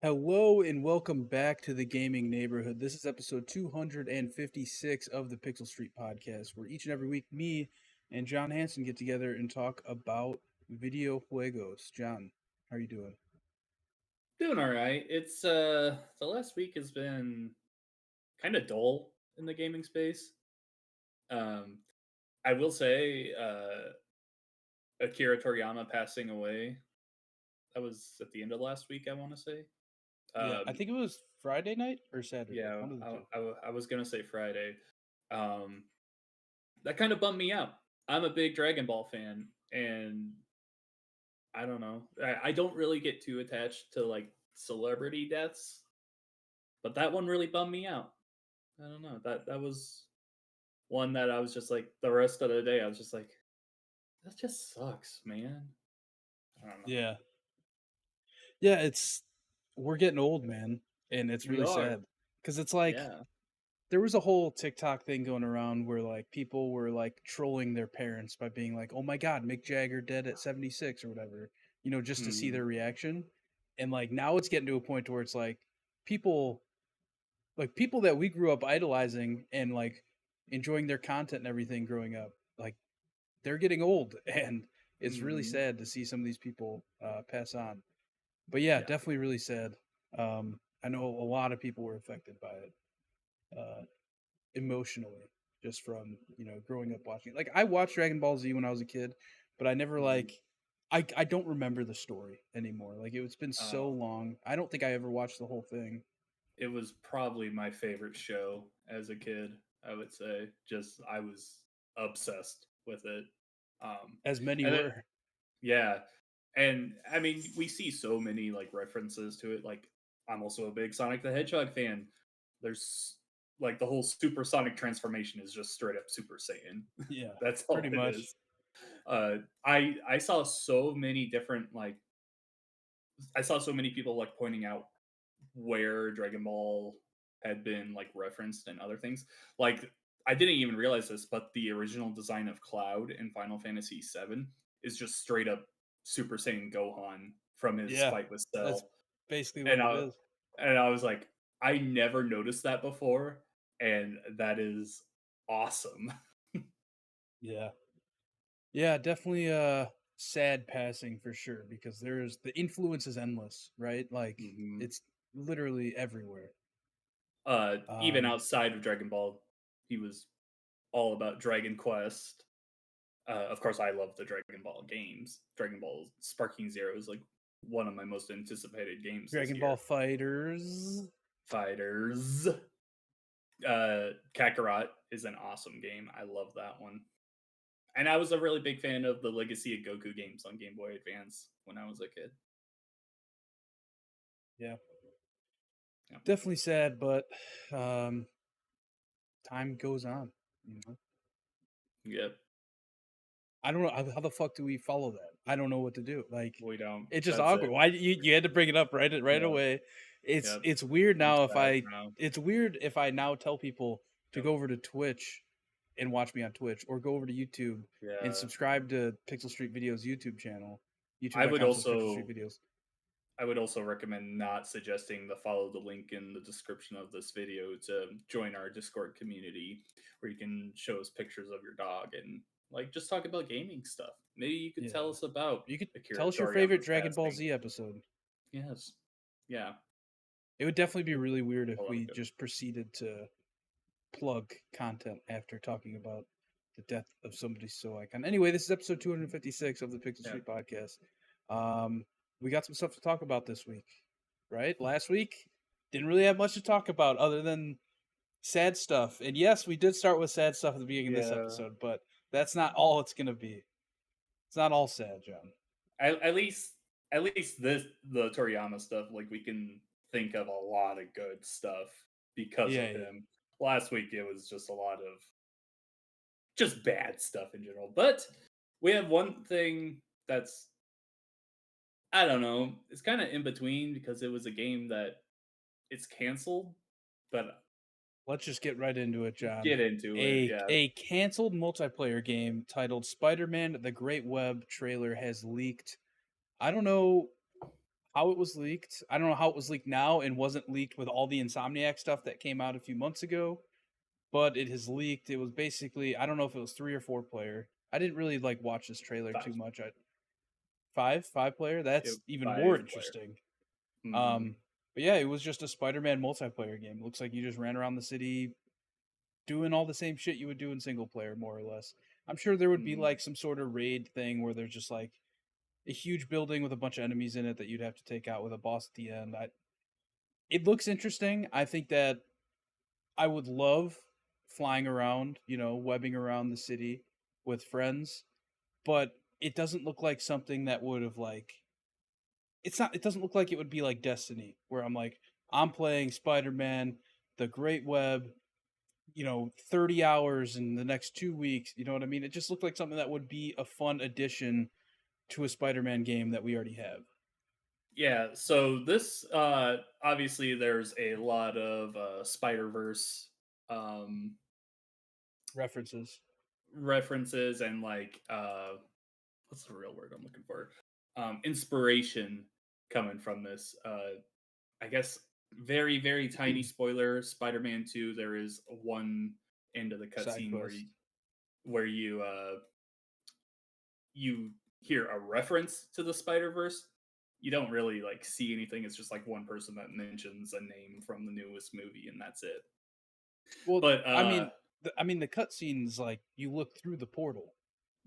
Hello and welcome back to the gaming neighborhood. This is episode 256 of the Pixel Street podcast, where each and every week me and John Hanson get together and talk about video juegos. John, how are you doing? Doing all right. It's the last week has been kind of dull in the gaming space. Um I will say Akira Toriyama passing away. That was at the end of last week, I want to say. Yeah, I Um think it was Friday night or Saturday, yeah, one of the two. I was going to say Friday. Um that kind of bummed me out. I'm a big Dragon Ball fan and I don't know. I don't really get too attached to like celebrity deaths, but that one really bummed me out. I don't know. That was one that I was just like the rest of the day, I was just like, that just sucks, man. I don't know. Yeah. Yeah, we're getting old, man, and it's We really are. sad cuz it's like Yeah. there was a whole TikTok thing going around where like people were like trolling their parents by being like, "Oh my God, Mick Jagger dead at 76 or whatever," just to see Mhm. their reaction. And like now it's getting to a point where it's people people that we grew up idolizing and like enjoying their content and everything growing up, like they're getting old, and it's really Mhm. sad to see some of these people pass on. But yeah, Yeah. definitely really sad. I know a lot of people were affected by it. Emotionally, just from growing up watching it. Like I watched Dragon Ball Z when I was a kid, but I never Mhm. I don't remember the story anymore. Like it's been so Oh, long. I don't think I ever watched the whole thing. it was probably my favorite show as a kid, I would say. Just I was obsessed with it. Um As many and it, were. yeah. And I mean, we see so many like references to it. Like I'm also a big Sonic the Hedgehog fan. There's like the whole supersonic transformation is just straight up Super Saiyan. Yeah, That's pretty all it much. is. I saw so many different like I saw so many people like pointing out where Dragon Ball had been like referenced and other things. Like I didn't even realize this, but the original design of Cloud in Final Fantasy VII is just straight up Super Saiyan Gohan from his Yeah, fight with that's Cell. basically what And it I is. and I was like, I never noticed that before, and that is awesome. Yeah, yeah, definitely. Sad passing for sure because there's the influence is endless, right? Like Mhm. it's literally everywhere. Even Um, outside of Dragon Ball, he was all about Dragon Quest. Of course, I love the Dragon Ball games. Dragon Ball Sparking Zero is like one of my most anticipated games this Dragon Ball year. Fighters. Fighters. Kakarot is an awesome game. I love that one. And I was a really big fan of the Legacy of Goku games on Game Boy Advance when I was a kid. Yeah, Yeah. definitely sad, but um, time goes on. You know, Yep. I don't know how the fuck do we follow that. I don't know what to do. Like, We don't. it's just That's it. awkward. Why you had to bring it up right Yeah. away? It's Yep. it's weird I'm now. If sad I now. it's weird if I now tell people to Yep. go over to Twitch and watch me on Twitch, or go over to YouTube and Yeah. subscribe to Pixel Street Videos YouTube channel, I would youtube.com/Pixel Street also Videos. I would also recommend not suggesting to follow the link in the description of this video to join our Discord community where you can show us pictures of your dog and like just talk about gaming stuff. Maybe you could tell Yeah, us about you could tell Akira us your favorite Toriyama's Dragon Ball passing. Z episode. Yes. Yeah. It would definitely be really weird if A lot of we good. just proceeded to plug content after talking about the death of somebody so iconic. Anyway, this is episode 256 of the Pixel Yeah. Street podcast. Um, we got some stuff to talk about this week, right? Last week didn't really have much to talk about other than sad stuff. And yes, we did start with sad stuff at the beginning of this Yeah. episode, but that's not all it's gonna be. It's not all sad, John. At least this the Toriyama stuff, like we can think of a lot of good stuff because Yeah, of yeah. him. Last week it was just a lot of just bad stuff in general. But we have one thing that's I don't know. It's kind of in between because it was a game that it's canceled, but Let's just get right into it, John. get into it. A Yeah. a canceled multiplayer game titled Spider-Man: The Great Web trailer has leaked. I don't know how it was leaked. I don't know how it was leaked now and wasn't leaked with all the Insomniac stuff that came out a few months ago, but it has leaked. It was basically, I don't know if it was 3 or 4 player. I didn't really like watch this trailer too 5. much. Five player. That's even more 5 player. interesting. Hmm. Um, but yeah, it was just a Spider-Man multiplayer game. It looks like you just ran around the city doing all the same shit you would do in single player, more or less. I'm sure there would be Hmm. like some sort of raid thing where there's just like a huge building with a bunch of enemies in it that you'd have to take out with a boss at the end. It looks interesting. I think that I would love flying around, webbing around the city with friends, but it doesn't look like something that would have like it doesn't look like it would be like Destiny where I'm playing Spider-Man, the Great Web, 30 hours in the next 2 weeks, you know what I mean? It just looked like something that would be a fun addition to a Spider-Man game that we already have. Yeah, so this obviously there's a lot of Spider-Verse um References. references and like what's the real word I'm looking for? Inspiration coming from this. I guess very very tiny spoiler. Spider-Man 2. There is one end of the Side cutscene quest. where you hear a reference to the Spider-Verse. You don't really like see anything. It's just like one person that mentions a name from the newest movie, and that's it. Well, But the cutscenes like you look through the portal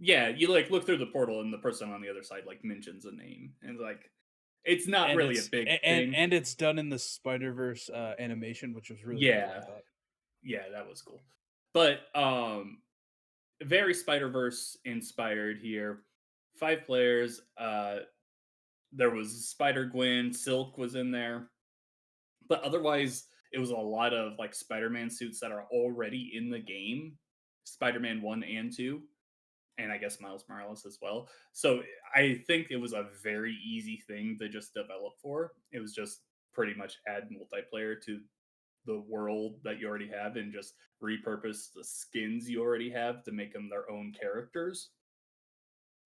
yeah, you like look through the portal, and the person on the other side like mentions a name, and like it's not and really a big and thing. and it's done in the Spider-Verse animation, which was really cool, I Yeah, thought. yeah, that was cool. But very Spider-Verse inspired here. 5 players. There was Spider Gwen, Silk was in there, but otherwise it was a lot of like Spider-Man suits that are already in the game, Spider-Man 1 and 2, and I guess Miles Morales as well. So I think it was a very easy thing to just develop for. It was just pretty much add multiplayer to the world that you already have and just repurpose the skins you already have to make them their own characters,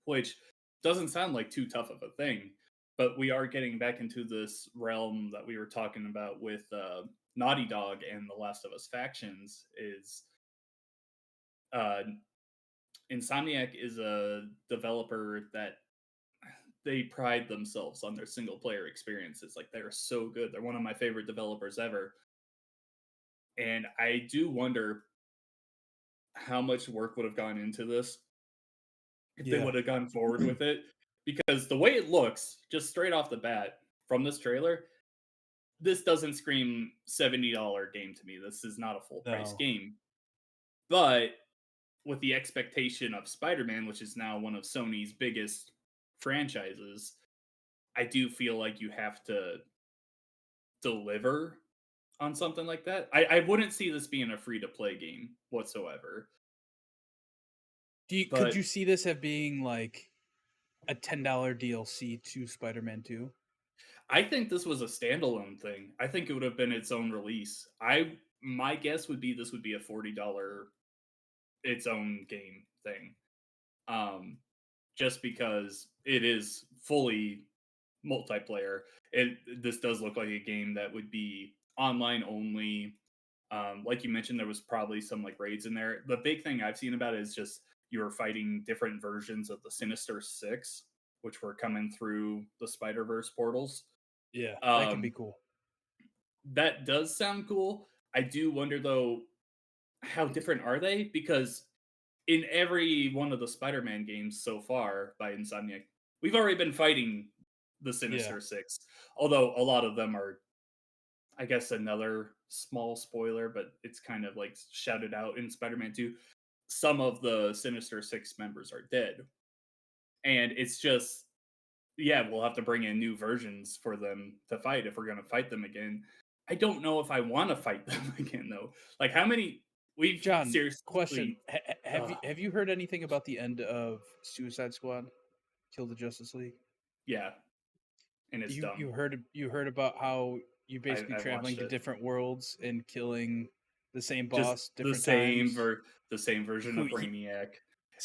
which doesn't sound like too tough of a thing. But we are getting back into this realm that we were talking about with Naughty Dog and the Last of Us factions. Is uh, Insomniac is a developer that they pride themselves on their single player experiences. Like they're so good. They're one of my favorite developers ever. And I do wonder how much work would have gone into this if they Yeah. would have gone forward with it. Because the way it looks, just straight off the bat from this trailer, this doesn't scream $70 game to me. This is not a full price No. game. But with the expectation of Spider-Man, which is now one of Sony's biggest franchises, I do feel like you have to deliver on something like that. I wouldn't see this being a free to play game whatsoever. Could But you see this as being like a $10 DLC to Spider-Man 2? I think this was a standalone thing. I think it would have been its own release. I My guess would be this would be a $40 its own game thing. Um just because it is fully multiplayer. This does look like a game that would be online only. Like you mentioned, there was probably some like raids in there. The big thing I've seen about it is just you were fighting different versions of the Sinister Six, which were coming through the Spider Verse portals. Yeah, that could be Um, cool. that does sound cool. I do wonder though, how different are they? Because in every one of the Spider-Man games so far by Insomniac, we've already been fighting the Yeah. Sinister Six. Although a lot of them are, I guess, another small spoiler, but it's kind of like shouted out in Spider-Man 2. Some of the Sinister Six members are dead. And it's just, yeah, we'll have to bring in new versions for them to fight if we're going to fight them again. I don't know if I want to fight them again, though. Like, how many. We've John, question. seriously. Have you heard anything about the end of Suicide Squad? Kill the Justice League? Yeah, and it's dumb. You heard about how you basically I've traveling watched to it. different worlds and killing the same Just boss different times? the same version Who of he Brainiac.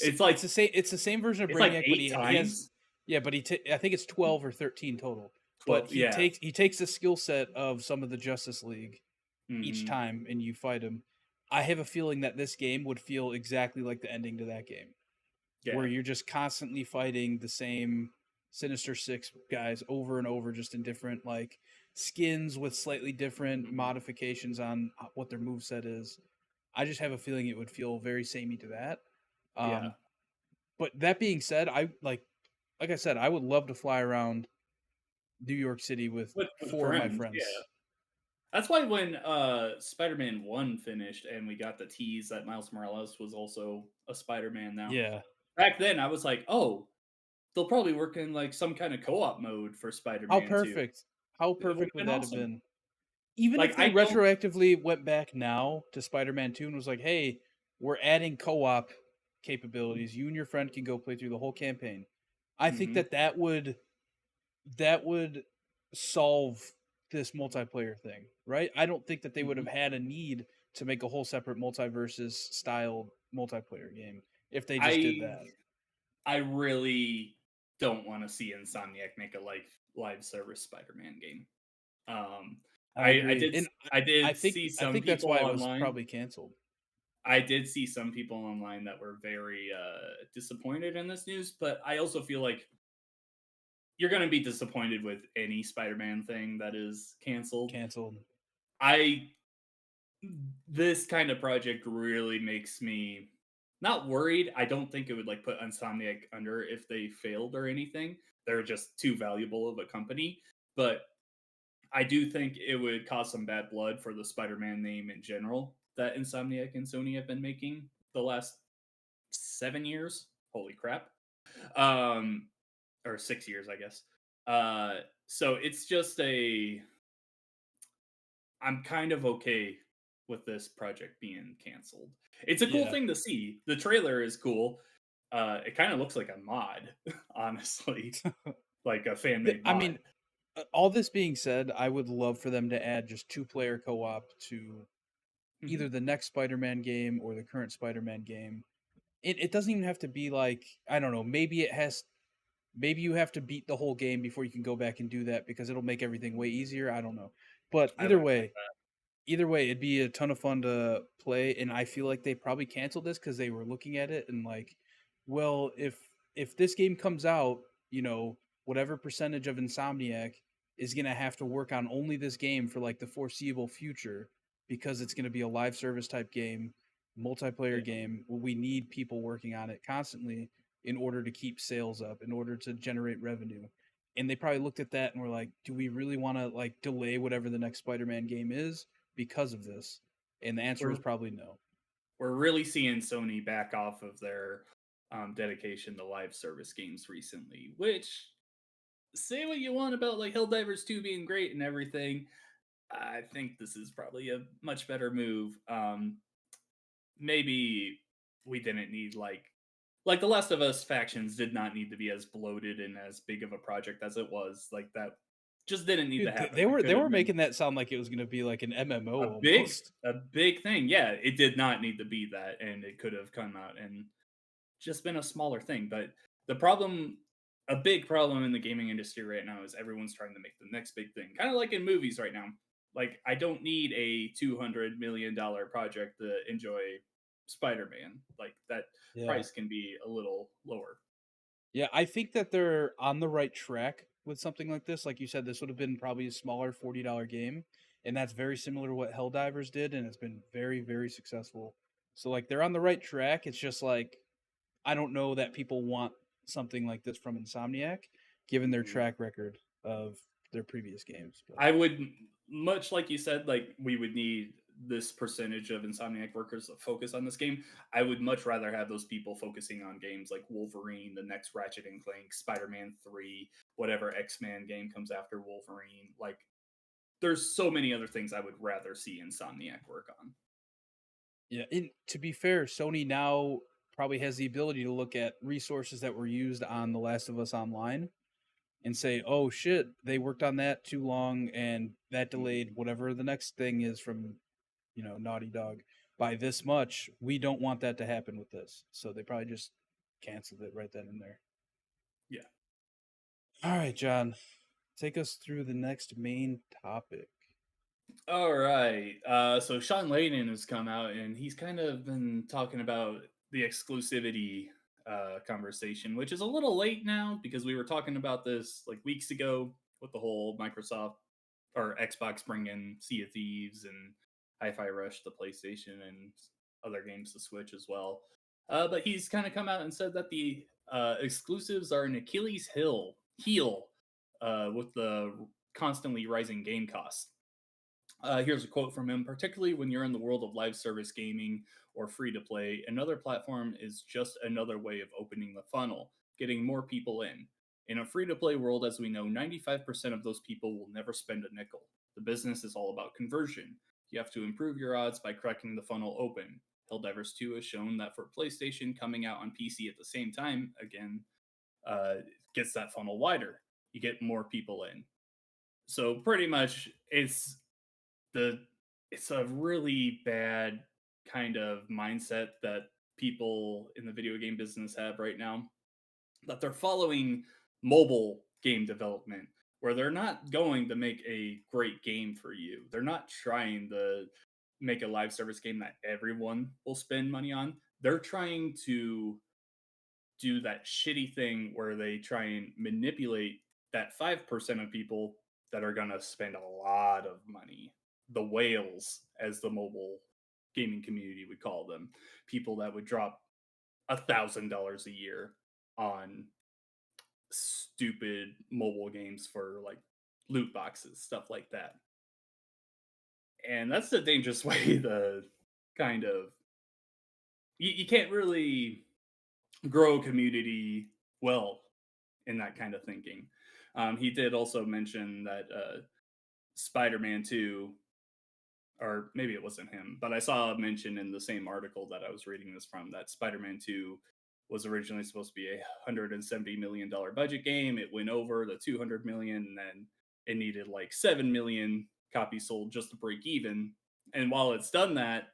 It's like it's the same version of it's like Brainiac, but eight he has times. yeah, but I think it's 12 or 13 total. but 12, yeah. he takes the skill set of some of the Justice League each Hmm. time, and you fight him. I have a feeling that this game would feel exactly like the ending to that game, where Yeah. you're just constantly fighting the same Sinister Six guys over and over, just in different like skins with slightly different Hmm. modifications on what their moveset is. I just have a feeling it would feel very samey to that. Yeah. Um, but that being said, like I said, I would love to fly around New York City with With four of my friends, yeah. friends. That's why when Spider-Man 1 finished and we got the tease that Miles Morales was also a Spider-Man now. Yeah. Back then I was like, "Oh, they'll probably work in like some kind of co-op mode for How Spider-Man 2." perfect. How It would perfect have would been that have awesome. been? Even if Like they I don't retroactively went back now to Spider-Man 2 and was like, "Hey, we're adding co-op capabilities. You and your friend can go play through the whole campaign." I think Mhm. that that would solve this multiplayer thing, right? I don't think that they would have Mhm. had a need to make a whole separate multiverses style multiplayer game if they just did I that. I really don't want to see Insomniac make a live service Spider-Man game. Um, I agree. And I did see I some think that's people why it was online. probably canceled. I did see some people online that were very disappointed in this news, but I also feel like you're going to be disappointed with any Spider-Man thing that is canceled. Canceled. I This kind of project really makes me not worried. I don't think it would like put Insomniac under if they failed or anything. They're just too valuable of a company, but I do think it would cause some bad blood for the Spider-Man name in general that Insomniac and Sony have been making the last 7 years. Holy crap. Um, or 6 years, I guess. So it's just I'm kind of okay with this project being canceled. It's a cool Yeah. thing to see. The trailer is cool. It kind of looks like a mod, honestly, like a fan made I mean, mod. all this being said, I would love for them to add just two-player co-op to Mhm. either the next Spider-Man game or the current Spider-Man game. It doesn't even have to be like, I don't know, maybe you have to beat the whole game before you can go back and do that because it'll make everything way easier. I don't know. But I wouldn't mind either way, it'd be a ton of fun to play, and I feel like they probably canceled this because they were looking at it and like, well, if this game comes out, you know, whatever percentage of Insomniac is gonna have to work on only this game for like the foreseeable future because it's gonna be a live service type game, multiplayer that. game. Well, we need people working on it constantly in order to keep sales up, in order to generate revenue. And they probably looked at that and were like, do we really want to like delay whatever the next Spider-Man game is because of this? And the answer was We're probably no. we're really seeing Sony back off of their dedication to live service games recently. Which, say what you want about like Helldivers 2 being great and everything, I think this is probably a much better move. Maybe we didn't need the Last of Us factions did not need to be as bloated and as big of a project as it was. Like that just didn't need to Dude, happen. That they could have were been making that sound like it was going to be like an MMO a big almost. a big thing. Yeah, it did not need to be that, and it could have come out and just been a smaller thing. But the problem, a big problem in the gaming industry right now is everyone's trying to make the next big thing. Kind of like in movies right now. Like I don't need a $200 million project to enjoy Spider-Man. Like that Yeah. price can be a little lower. Yeah, I think that they're on the right track with something like this. Like you said, this would have been probably a smaller $40 game, and that's very similar to what Helldivers did, and it's been very, very successful. So like they're on the right track. It's just like I don't know that people want something like this from Insomniac, given their Mhm. track record of their previous games. But I would, much like you said, like we would need this percentage of Insomniac workers to focus on this game. I would much rather have those people focusing on games like Wolverine, the next Ratchet and Clank, Spider-Man 3, whatever X-Men game comes after Wolverine. Like there's so many other things I would rather see Insomniac work on. yeah, and to be fair, Sony now probably has the ability to look at resources that were used on The Last of Us Online and say, "Oh shit, they worked on that too long, and that Mhm. delayed whatever the next thing is from Naughty Dog by this much. We don't want that to happen with this." So they probably just canceled it right then and there. Yeah. All right, John. take us through the next main topic. All right. So Sean Layden has come out and he's kind of been talking about the exclusivity conversation, which is a little late now because we were talking about this like weeks ago with the whole Microsoft or Xbox bringing Sea of Thieves and Hi-Fi Rush to PlayStation and other games to Switch as well. But he's kind of come out and said that the exclusives are an Achilles heel with the constantly rising game costs. Here's a quote from him: particularly when you're in the world of live service gaming or free to play, another platform is just another way of opening the funnel, getting more people in. In a free to play world, as we know, 95% of those people will never spend a nickel. The business is all about conversion. You have to improve your odds by cracking the funnel open. Helldivers 2 has shown that for PlayStation coming out on PC at the same time, again, uh, gets that funnel wider. You get more people in. So pretty much the it's a really bad kind of mindset that people in the video game business have right now, that they're following mobile game development where they're not going to make a great game for you. They're not trying to make a live service game that everyone will spend money on. They're trying to do that shitty thing where they try and manipulate that 5% of people that are going to spend a lot of money. The whales, as the mobile gaming community would call them, people that would drop $1,000 a year on stupid mobile games for like loot boxes, stuff like that. And that's the dangerous way to kind of, you can't really grow a community well in that kind of thinking. He did also mention that Spider-Man 2, or maybe it wasn't him, but I saw a mention in the same article that I was reading this from that Spider-Man 2 was originally supposed to be $170 million budget game. It went over the 200 million, and then it needed like 7 million copies sold just to break even. And while it's done that,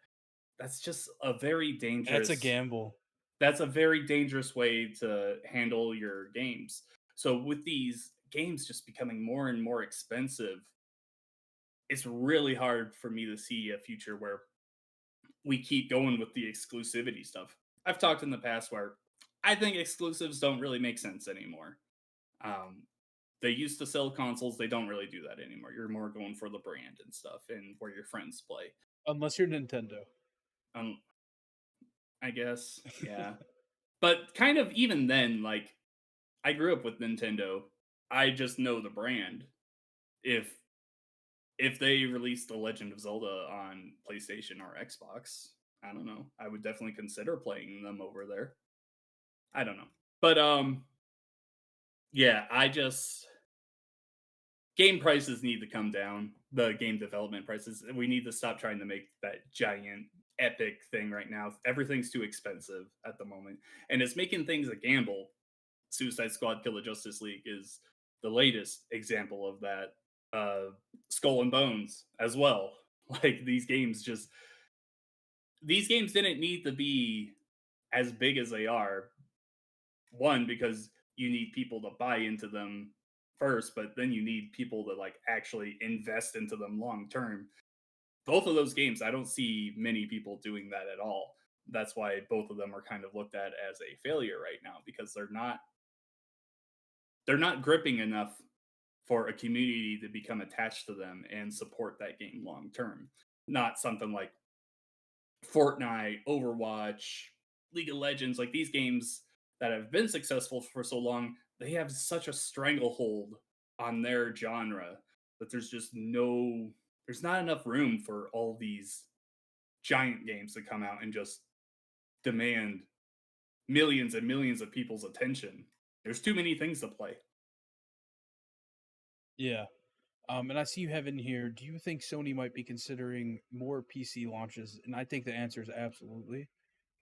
that's just a very That's a dangerous gamble. that's a very dangerous way to handle your games. So with these games just becoming more and more expensive, it's really hard for me to see a future where we keep going with the exclusivity stuff. I've talked in the past where I think exclusives don't really make sense anymore. Um, they used to sell consoles; they don't really do that anymore. You're more going for the brand and stuff, and where your friends play. Unless you're Nintendo. Um, I guess, yeah. But kind of even then, like I grew up with Nintendo. I just know the brand. If they released The Legend of Zelda on PlayStation or Xbox, I don't know. I would definitely consider playing them over there. I don't know. But yeah, I just game prices need to come down. The game development prices. We need to stop trying to make that giant epic thing right now. Everything's too expensive at the moment. And it's making things a gamble. Suicide Squad Kill the Justice League is the latest example of that. Skull and Bones as well. Like these games didn't need to be as big as they are. One, because you need people to buy into them first, but then you need people to like actually invest into them long term. Both of those games, I don't see many people doing that at all. That's why both of them are kind of looked at as a failure right now, because they're not gripping enough for a community to become attached to them and support that game long term. Not something like Fortnite, Overwatch, League of Legends, like these games that have been successful for so long, they have such a stranglehold on their genre that there's not enough room for all these giant games to come out and just demand millions and millions of people's attention. There's too many things to play. Yeah. And I see you have in here. Do you think Sony might be considering more PC launches? And I think the answer is absolutely.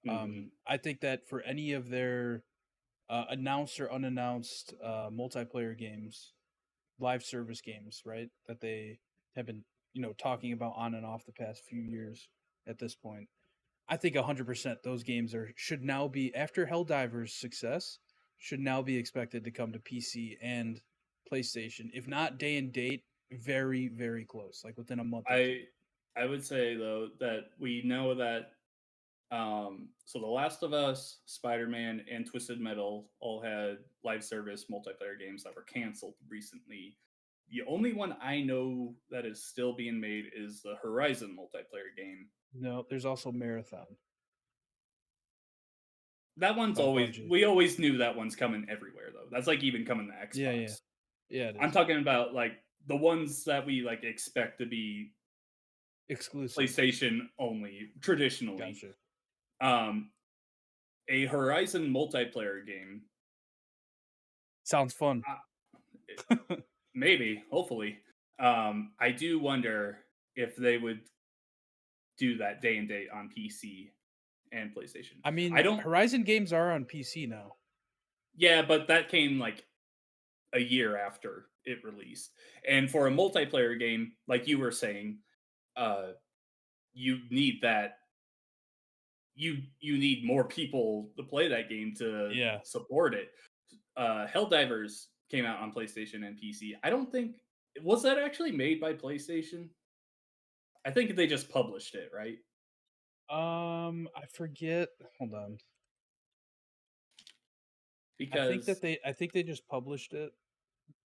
Hmm. I think that for any of their announced or unannounced multiplayer games, live service games, right, that they have been, talking about on and off the past few years at this point, I think 100% those games should now be, after Helldivers' success, should now be expected to come to PC and PlayStation. If not day and date, very, very close, like within a month or two. I would say though that we know that so The Last of Us, Spider-Man, and Twisted Metal all had live service multiplayer games that were canceled recently. The only one I know that is still being made is the Horizon multiplayer game. No, there's also Marathon That one's by always Bungie. we always knew that one's coming everywhere though. That's like even coming to Yeah, yeah, Xbox. yeah. It I'm is talking about like the ones that we like expect to be exclusive. PlayStation only traditionally. Gotcha. Um, a Horizon multiplayer game. Sounds fun. Maybe, hopefully. I do wonder if they would do that day and date on PC and PlayStation. I I mean, don't. Horizon games are on PC now. Yeah, but that came like a year after it released. And for a multiplayer game, like you were saying, uh, you need that. You need more people to play that game to Yeah. support it. Helldivers came out on PlayStation and PC. I don't think was that actually made by PlayStation. I think they just published it, right? I forget. Hold on. Because I think they just published it,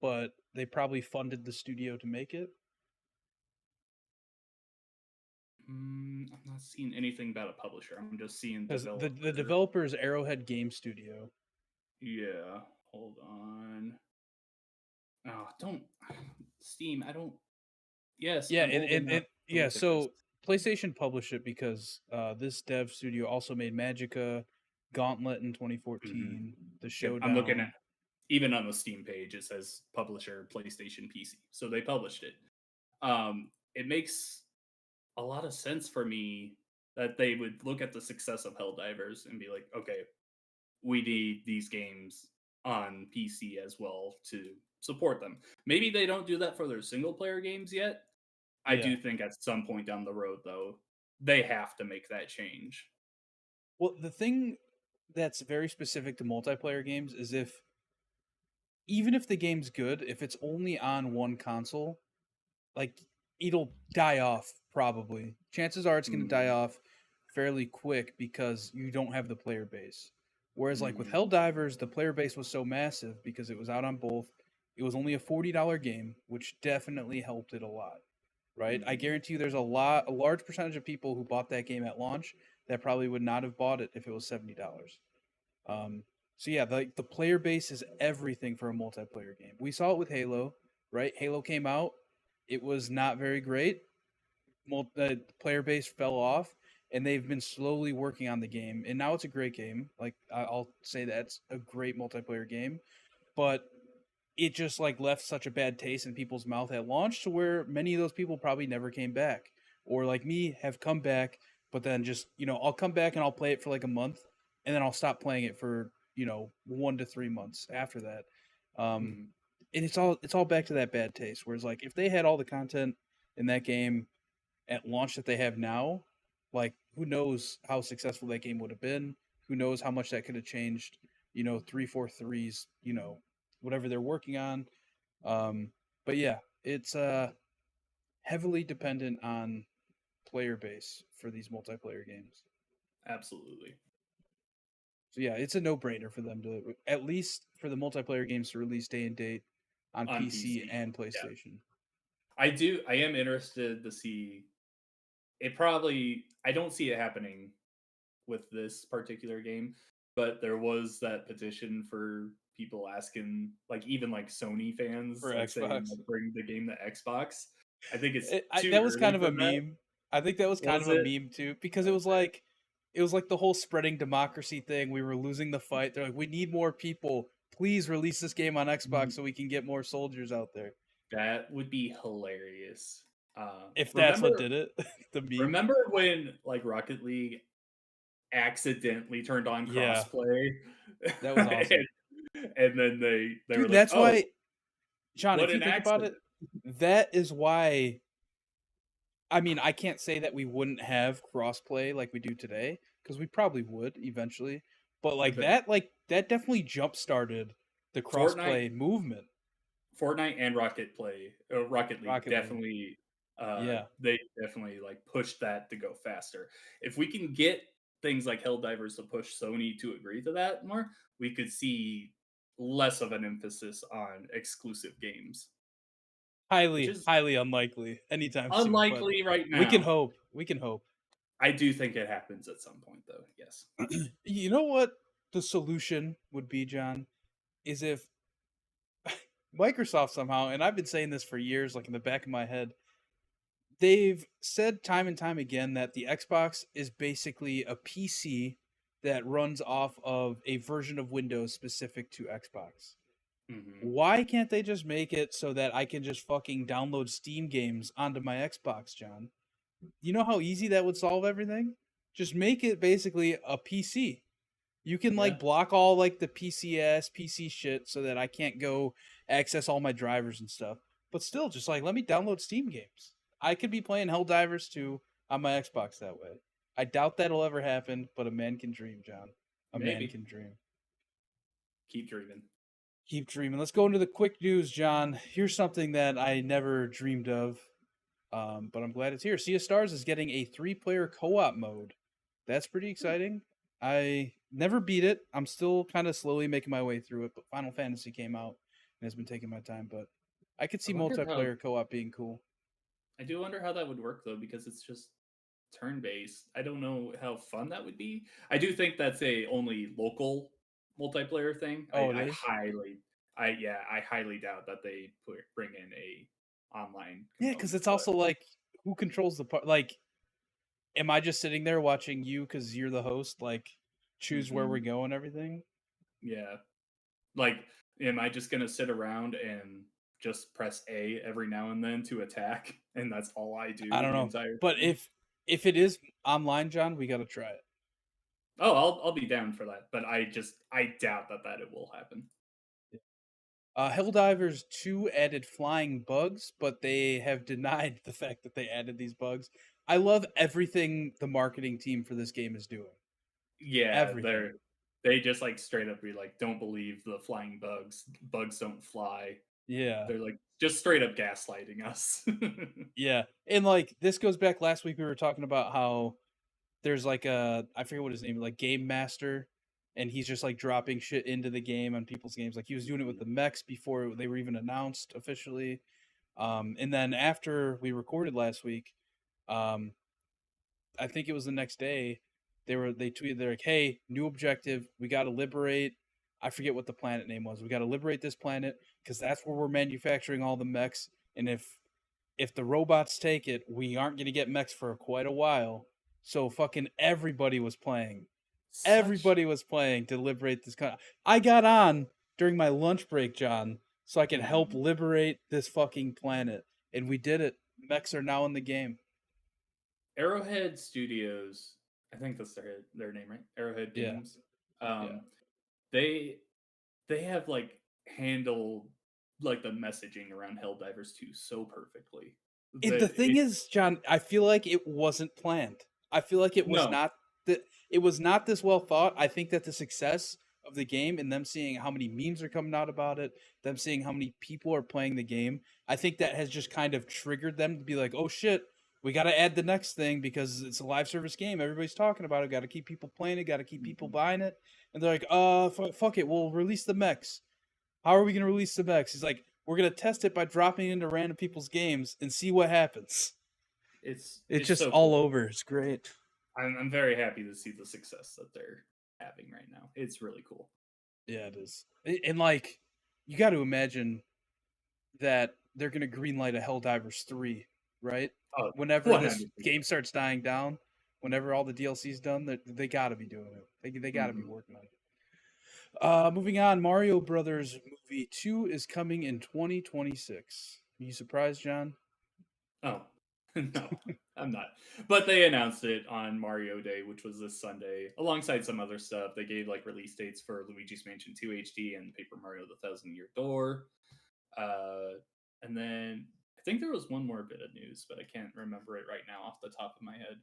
but they probably funded the studio to make it. I'm not seeing anything about a publisher. I'm just seeing Because developer. the developer is Arrowhead Game Studio. Yeah, hold on. Oh, don't Steam. I don't. Yes, Yeah, I'm old enough to yeah. look at this. So PlayStation published it because this dev studio also made Magicka, Gauntlet in Hmm. 2014, The Yep, I'm looking at Showdown. even on the Steam page. It says publisher PlayStation PC, so they published it. It makes a lot of sense for me that they would look at the success of Helldivers and be like, okay, we need these games on PC as well to support them. Maybe they don't do that for their single player games yet. I Yeah. do think at some point down the road, though, they have to make that change. Well, the thing that's very specific to multiplayer games is if even if the game's good, if it's only on one console, like it'll die off probably. Chances are it's going to die Mm, off fairly quick because you don't have the player base. Whereas like with mm, Helldivers, the player base was so massive because it was out on both. It was only a $40 game, which definitely helped it a lot. Right? I mm, guarantee you there's a large percentage of people who bought that game at launch that probably would not have bought it if it was $70. Um, so yeah, the player base is everything for a multiplayer game. We saw it with Halo, right? Halo came out, it was not very great. The player base fell off, and they've been slowly working on the game, and now it's a great game. Like I'll say that's a great multiplayer game, but it just like left such a bad taste in people's mouth at launch to where many of those people probably never came back, or like me have come back, but then just I'll come back and I'll play it for like a month, and then I'll stop playing it for 1 to 3 months after that. um mm. and it's all back to that bad taste, whereas like if they had all the content in that game at launch that they have now, like who knows how successful that game would have been? Who knows how much that could have changed? 343's, whatever they're working on. But yeah, it's heavily dependent on player base for these multiplayer games. Absolutely. So yeah, it's a no-brainer for them to at least for the multiplayer games to release day and date on On PC PC. and Yeah. PlayStation. I am interested to see it. Probably, I don't see it happening with this particular game, but there was that petition for people asking, like even like Sony fans, For like saying Xbox. like bring the game to Xbox. I think it's too That was kind early of for a that. meme. I think that was kind Was of a it? meme too, because Okay. it was like the whole spreading democracy thing. We were losing the fight. They're like, we need more people. Please release this game on Xbox Mm, so we can get more soldiers out there. that would be hilarious. If that's what Remember, did it, the meme. remember when like Rocket League accidentally turned on Yeah, crossplay, that was awesome, and then they were dude. like, That's "Oh, why, John. what If you an think about accident!" it, that is why. I mean, I can't say that we wouldn't have crossplay like we do today because we probably would eventually. But Eventually. like that definitely jump started the Fortnite crossplay movement. Fortnite and Rocket League Rocket League. definitely Yeah. they definitely like pushed that to go faster. If we can get things like Helldivers to push Sony to agree to that more, we could see less of an emphasis on exclusive games, which Highly, is highly unlikely anytime soon, but unlikely right we can now. hope. We can hope. I do think it happens at some point though. Yes. You know what the solution would be, John? Is if Microsoft somehow, and I've been saying this for years, like in the back of my head, they've said time and time again that the Xbox is basically a PC that runs off of a version of Windows specific to Xbox. Hmm. Why can't they just make it so that I can just fucking download Steam games onto my Xbox, John? You know how easy that would solve everything? Just make it basically a PC. You can Yeah, like block all like the PCS, PC shit so that I can't go access all my drivers and stuff. But still, just like let me download Steam games. I could be playing Helldivers 2 on my Xbox that way. I doubt that'll ever happen, but a man can dream, John. A man maybe. can dream. Keep dreaming. Keep dreaming. Let's go into the quick news, John. Here's something that I never dreamed of, but I'm glad it's here. Sea of Stars is getting a 3-player co-op mode. That's pretty exciting. I never beat it. I'm still kind of slowly making my way through it, but Final Fantasy came out and has been taking my time. But I could I see wonder how multiplayer co-op being cool. I do wonder how that would work though, because it's just turn based. I don't know how fun that would be. I do think that's a only local multiplayer thing. Oh, it is. I highly doubt that they bring in a online Yeah, because component. it's But also like who controls the part. Like, am I just sitting there watching you because you're the host? Like, choose where we hmm go and everything. yeah, like, am I just gonna sit around and just press A every now and then to attack, and that's all I I do don't the know, entire but time? if it is online, John, we gotta try it. Oh, I'll be down for that, but I doubt that it will happen. Helldivers 2 added flying bugs, but they have denied the fact that they added these bugs. I love everything the marketing team for this game is doing. Yeah, Everything. they just like straight up be like, "Don't believe the flying bugs. Bugs don't fly." Yeah. They're like just straight up gaslighting us. Yeah. And like this goes back last week we were talking about how there's like a I forget what his name is, like Game Master, and he's just like dropping shit into the game on people's games. Like he was doing it with Mhm. the mechs before they were even announced officially. And then after we recorded last week, um, I think it was the next day, they tweeted they're like, "Hey, new objective. We got to liberate. I forget what the planet name was. We got to liberate this planet because that's where we're manufacturing all the mechs. And if the robots take it, we aren't gonna get mechs for quite a while." So fucking everybody was playing. Such Everybody was playing to liberate this country. I got on during my lunch break, John, so I could help mhm. liberate this fucking planet, and we did it. Mechs are now in the game. Arrowhead Studios, I think that's their name, right? Arrowhead Yeah, Games. yeah. Um, they they have like handled like the messaging around Helldivers 2 so perfectly And that the thing is, John, I feel like it wasn't planned. I feel like no, it was not this well thought. I think that the success of the game and them seeing how many memes are coming out about it, them seeing how many people are playing the game, I think that has just kind of triggered them to be like, "Oh shit, we got to add the next thing because it's a live service game. Everybody's talking about it. Got to keep people playing it. Got to keep people mhm. buying it." And they're like, fuck it. We'll release the mechs. How are we going to release the mechs?" He's like, "We're going to test it by dropping it into random people's games and see what happens." It's It's just so all cool. over. It's great. I'm very happy to see the success that they're having right now. It's really cool. Yeah, it is. And like, you got to imagine that they're going to greenlight a Helldivers 3, right? Oh, Whenever this 100%. game starts dying down, whenever all the DLC's done, they got to be doing it. They got to be Mhm. working on it. Moving on, Mario Brothers movie 2 is coming in 2026. Are you surprised, John? Oh, no, I'm not. But they announced it on Mario Day, which was this Sunday, alongside some other stuff. They gave like release dates for Luigi's Mansion 2 HD and Paper Mario: The Thousand Year Door. And then I think there was one more bit of news, but I can't remember it right now off the top of my head.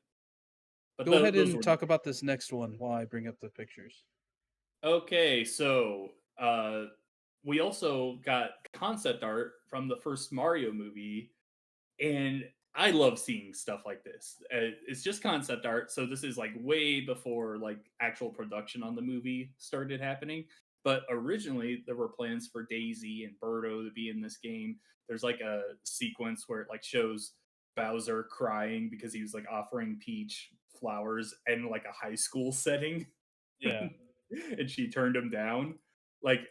But Go ahead those and were the talk about this next one while I bring up the pictures. okay. So we also got concept art from the first Mario movie, and I love seeing stuff like this. It's just concept art, so this is like way before like actual production on the movie started happening. But originally, there were plans for Daisy and Birdo to be in this game. There's like a sequence where it like shows Bowser crying because he was like offering Peach flowers in like a high school setting, Yeah. and she turned him down. Like,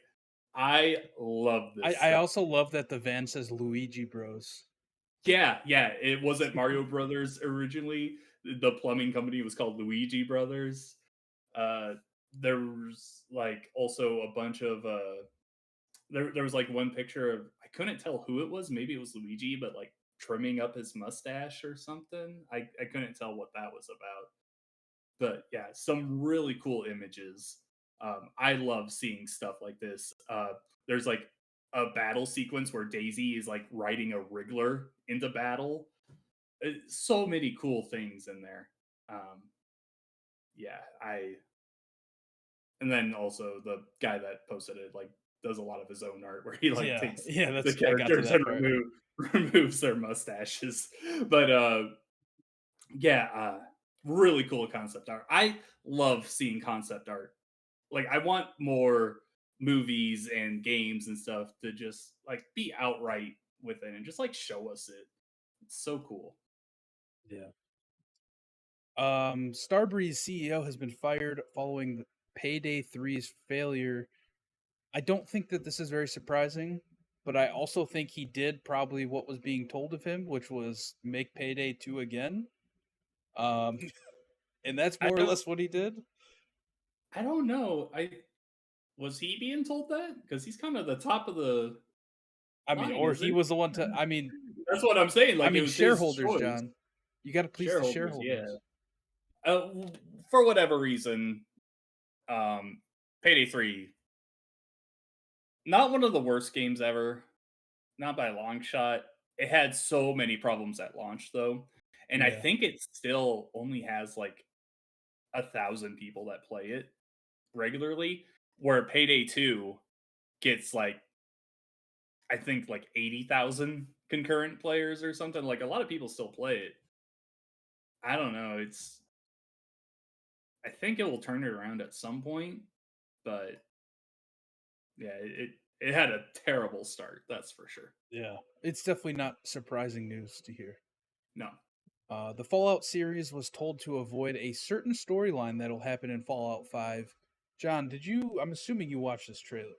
I love this I stuff. also love that the van says Luigi Bros. Yeah, yeah. It wasn't Mario Brothers originally. The plumbing company was called Luigi Brothers. Uh, there was like also a bunch of there was like one picture of, I couldn't tell who it was. Maybe it was Luigi, but like trimming up his mustache or something. I couldn't tell what that was about. But yeah, some really cool images. I love seeing stuff like this. There's like a battle sequence where Daisy is like riding a Wriggler into battle. So many cool things in there. Um, yeah, I and then also the guy that posted it like does a lot of his own art where he like Yeah, takes yeah, the that's I got to characters that and part. removes their mustaches. But yeah, really cool concept art. I love seeing concept art. Like, I want more movies and games and stuff to just like be outright with it and just like show us it. It's so cool. Yeah. Starbreeze CEO has been fired following Payday 3's failure. I don't think that this is very surprising, but I also think he did probably what was being told of him, which was make Payday 2 again. Um, and that's I more or don't less what he did. I don't know. I Was he being told that? Because he's kind of the top of the I mean, line, or he isn't was the one to. he? I mean, That's what I'm saying. Like, it was his shareholders, choice. John. You got to please the Shareholders, yeah. shareholders. For whatever reason, Payday 3, not one of the worst games ever, not by a long shot. It had so many problems at launch, though. And I Yeah, think it still only has like 1,000 people that play it regularly, where Payday 2 gets like, I think like 80,000 concurrent players or something. Like, a lot of people still play it. I don't know. I think it will turn it around at some point, but yeah, it had a terrible start. That's for sure. yeah. It's definitely not surprising news to hear. No, The Fallout series was told to avoid a certain storyline that'll happen in Fallout 5. John, did you? I'm assuming you watched this trailer.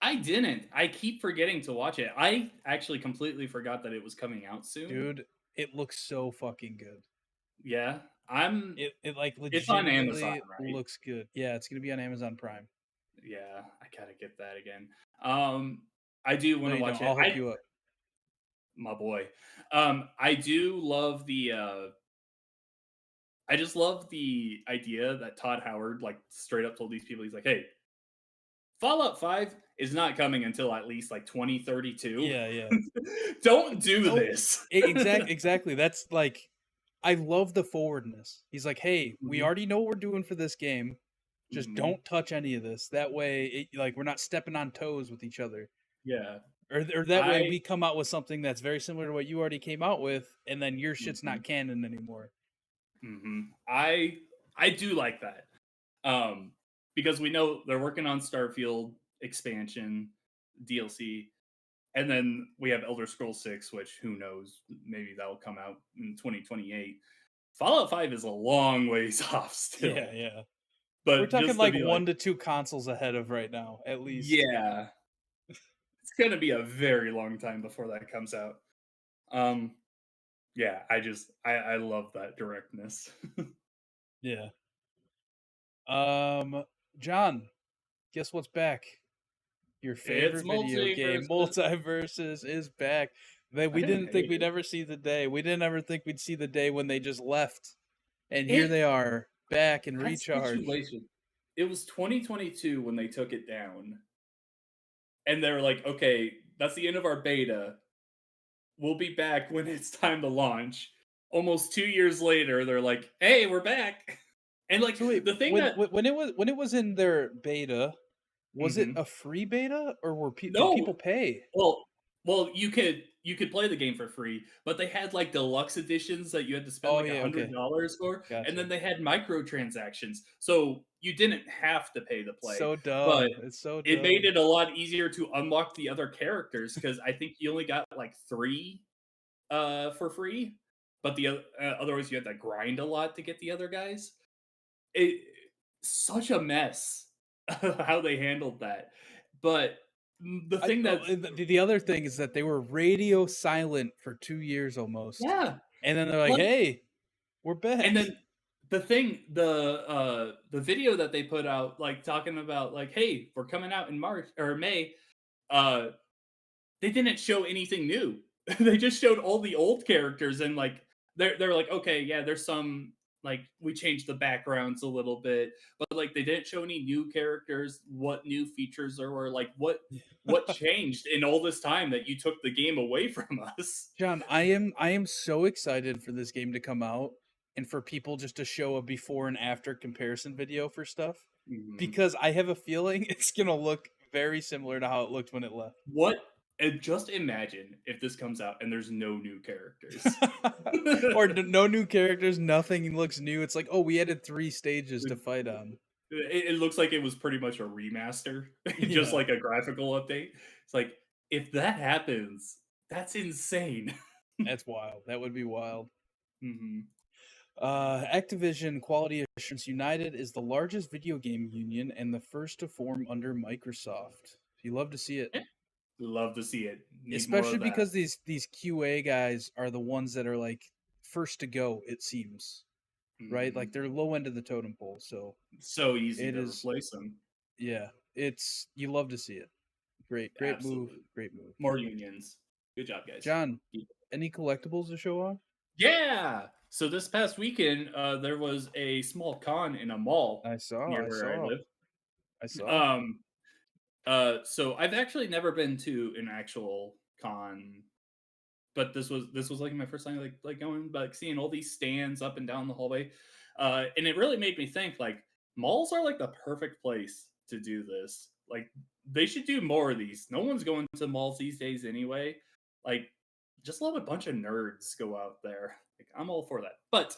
I didn't. I keep forgetting to watch it. I actually completely forgot that it was coming out soon. Dude, it looks so fucking good. Yeah, I'm. It like It's on Amazon, legitimately right? looks good. Yeah, it's gonna be on Amazon Prime. Yeah, I gotta get that again. I do No, want to you don't. watch it. I'll hook you up. My boy. I do love the. I just love the idea that Todd Howard like straight up told these people, he's like, "Hey, Fallout 5 is not coming until at least like 2032. Yeah, yeah. Don't do Oh, this." exactly. That's like, I love the forwardness. He's like, hey, we Mhm, already know what we're doing for this game. Just mhm. don't touch any of this. That way, like we're not stepping on toes with each other. Yeah. Or that way, I we come out with something that's very similar to what you already came out with, and then your shit's mhm, not canon anymore. mhm. I do like that. Um because we know they're working on Starfield expansion DLC, and then we have Elder Scrolls 6, which who knows, maybe that'll come out in 2028. Fallout 5 is a long ways off Yeah, still. yeah. We're But talking just to like be like, 1 to 2 consoles ahead of right now, at least. yeah, it's going to be a very long time before that comes out. Um yeah, I love that directness. Yeah. Um, John, guess what's back? Your It's favorite video game, multiverses. Multiverses, is back. That I we didn't didn't think hate we'd it. ever see the day. We didn't ever think we'd see the day when they just left. And here It they are, back and That recharged. situation. It was 2022 when they took it down, and they were like, "Okay, that's the end of our beta. We'll be back when it's time to launch." Almost 2 years later, they're like, "Hey, we're back." And like So wait, the thing that when it was in their beta, Was it Mhm. a free beta or did No, people pay? well you could play the game for free, but they had, like, deluxe editions that you had to spend, Oh like, yeah, okay. $100 for, and Gotcha. then they had microtransactions, so you didn't have to pay to play, So but dumb. It's so it made dumb. it a lot easier to unlock the other characters because I think you only got, like, 3, for free, but otherwise you had to grind a lot to get the other guys. It such a mess how they handled that, but, the thing that's The other thing is that they were radio silent for 2 years almost, yeah, and then they're like, like "Hey, we're and back." then the video that they put out, like, talking about, like, "Hey, we're coming out in March or May," uh, they didn't show anything new. They just showed all the old characters and, like, they're like, "Okay, yeah, there's some like, we changed the backgrounds a little bit," but, like, they didn't show any new characters, what new features there were, like, what changed in all this time that you took the game away from us? John, I am so excited for this game to come out and for people just to show a before and after comparison video for stuff Mhm. because I have a feeling it's gonna look very similar to how it looked when it left. What and just imagine if this comes out and there's no new characters. Or no new characters, nothing looks new. It's like, oh, we added 3 stages to It fight on. it looks like it was pretty much a remaster, just Yeah, like a graphical update. It's like, if that happens, that's insane. that's wild. That would be wild. Mhm. Activision Quality Assurance United is the largest video game union and the first to form under Microsoft. You love to see it, Yeah, love to see it. Need more especially of that. because these QA guys are the ones that are like first to go. It seems right, like Mhm. they're low end of the totem pole. So So easy it to is, replace them. yeah. It's you love to see it. Great move, Absolutely. great move. More unions. Good job, guys. John, Keep any collectibles to show off? Yeah! So this past weekend, there was a small con in a mall I saw, near I where I saw, live. I saw. Um, so I've actually never been to an actual con, but this was like my first time like going like seeing all these stands up and down the hallway. And it really made me think like malls are like the perfect place to do this. Like they should do more of these. No one's going to malls these days anyway. Like just let a bunch of nerds go out there. Like I'm all for that. But